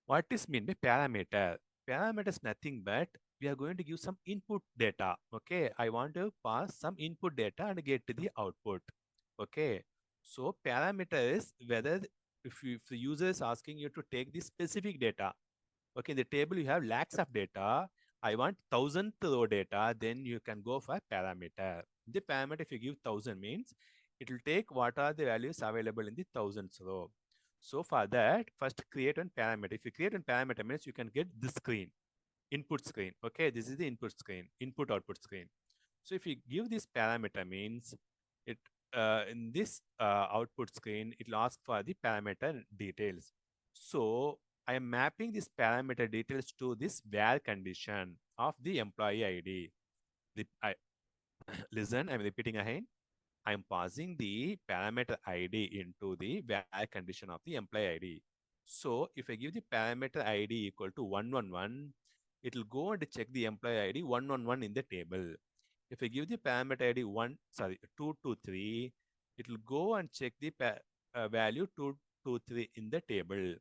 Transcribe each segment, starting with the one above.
What is mean by parameter? Parameter is nothing but we are going to give some input data. Okay, I want to pass some input data and get to the output. Okay, so parameter is whether if the user is asking you to take the specific data. Okay, in the table you have lakhs of data. I want thousandth row data, then you can go for parameter. The parameter, if you give 1000 means it will take what are the values available in the thousandth row. So for that, first create one parameter. If you create one parameter means you can get this screen, input screen. Okay, this is the input screen, input output screen. So if you give this parameter means it in this output screen, it will ask for the parameter details. So I am mapping this parameter details to this where condition of the employee ID. Listen, I'm repeating again. I'm passing the parameter ID into the where condition of the employee ID. So if I give the parameter ID equal to 111, it will go and check the employee ID 111 in the table. If I give the parameter ID 223, it will go and check the value 223 in the table.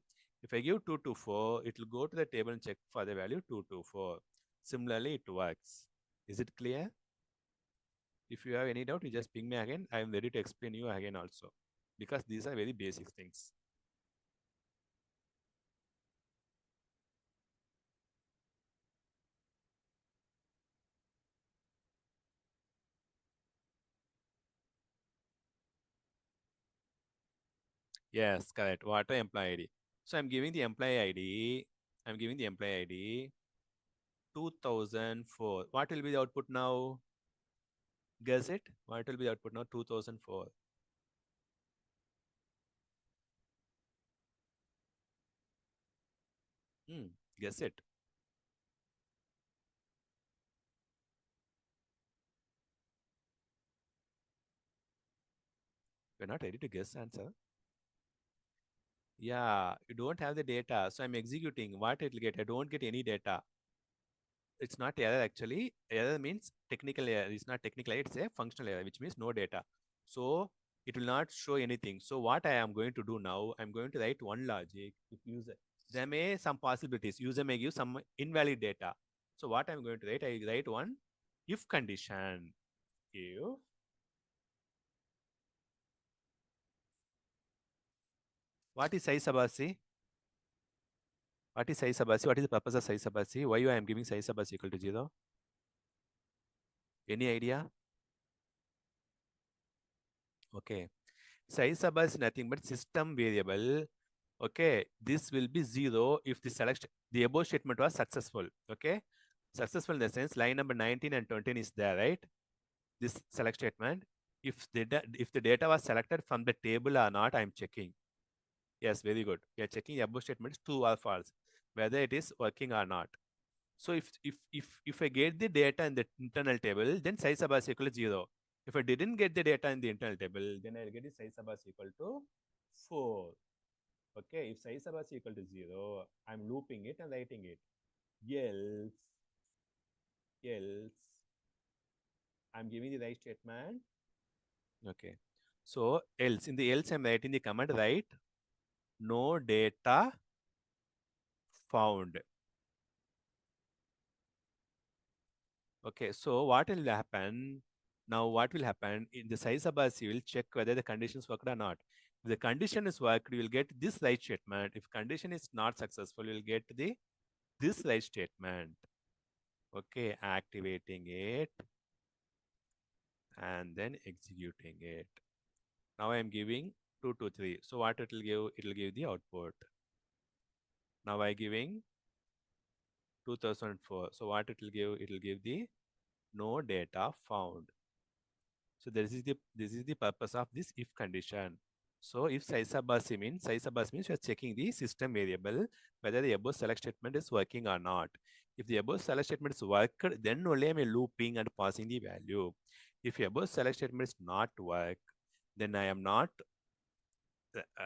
If I give 224, it will go to the table and check for the value 224. Similarly, it works. Is it clear? If you have any doubt, you just ping me again. I am ready to explain you again also, because these are very basic things. Yes, correct. What are employee ID? So I'm giving the employee ID. I'm giving the employee ID 2004. What will be the output now? Guess it. What will be the output now? 2004. Hmm. Guess it. We're not ready to guess answer. Yeah, you don't have the data. So I'm executing. What it will get? I don't get any data. It's not error actually. Error means technical error. It's not technical error, it's a functional error, which means no data. So it will not show anything. So what I am going to do now, I'm going to write one logic. If user, there may some possibilities. User may give some invalid data. So what I'm going to write, I write one if condition. If what is size abasi? What is size abasi? What is the purpose of size abasi? Why I am giving size abasi equal to 0? Any idea? Okay. Size sub is nothing but system variable. Okay, this will be 0 if the above statement was successful. Okay, successful in the sense line number 19 and 20 is there, right? This select statement. If the data was selected from the table or not, I'm checking. Yes, very good. We are checking the above statement is true or false, whether it is working or not. So if I get the data in the internal table, then size sub is equal to 0. If I didn't get the data in the internal table, then I'll get the size sub is equal to 4. Okay, if size sub is equal to 0, I'm looping it and writing it. Else, I'm giving the right statement. Okay. So else, in the else, I'm writing the command, right? No data found. Okay, so what will happen? Now, what will happen in the size of us? You will check whether the conditions worked or not. If the condition is worked, you will get this right statement. If condition is not successful, you will get this right statement. Okay, activating it and then executing it. Now I am giving 2 to 3. So what it will give? It will give the output. Now I giving 2004. So what it will give? It will give the no data found. So this is the purpose of this if condition. So if size means you are checking the system variable whether the above select statement is working or not. If the above select statement is worked, then only I am looping and passing the value. If the above select statement is not work, then I am not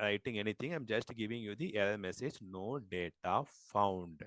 writing anything. I'm just giving you the error message, no data found.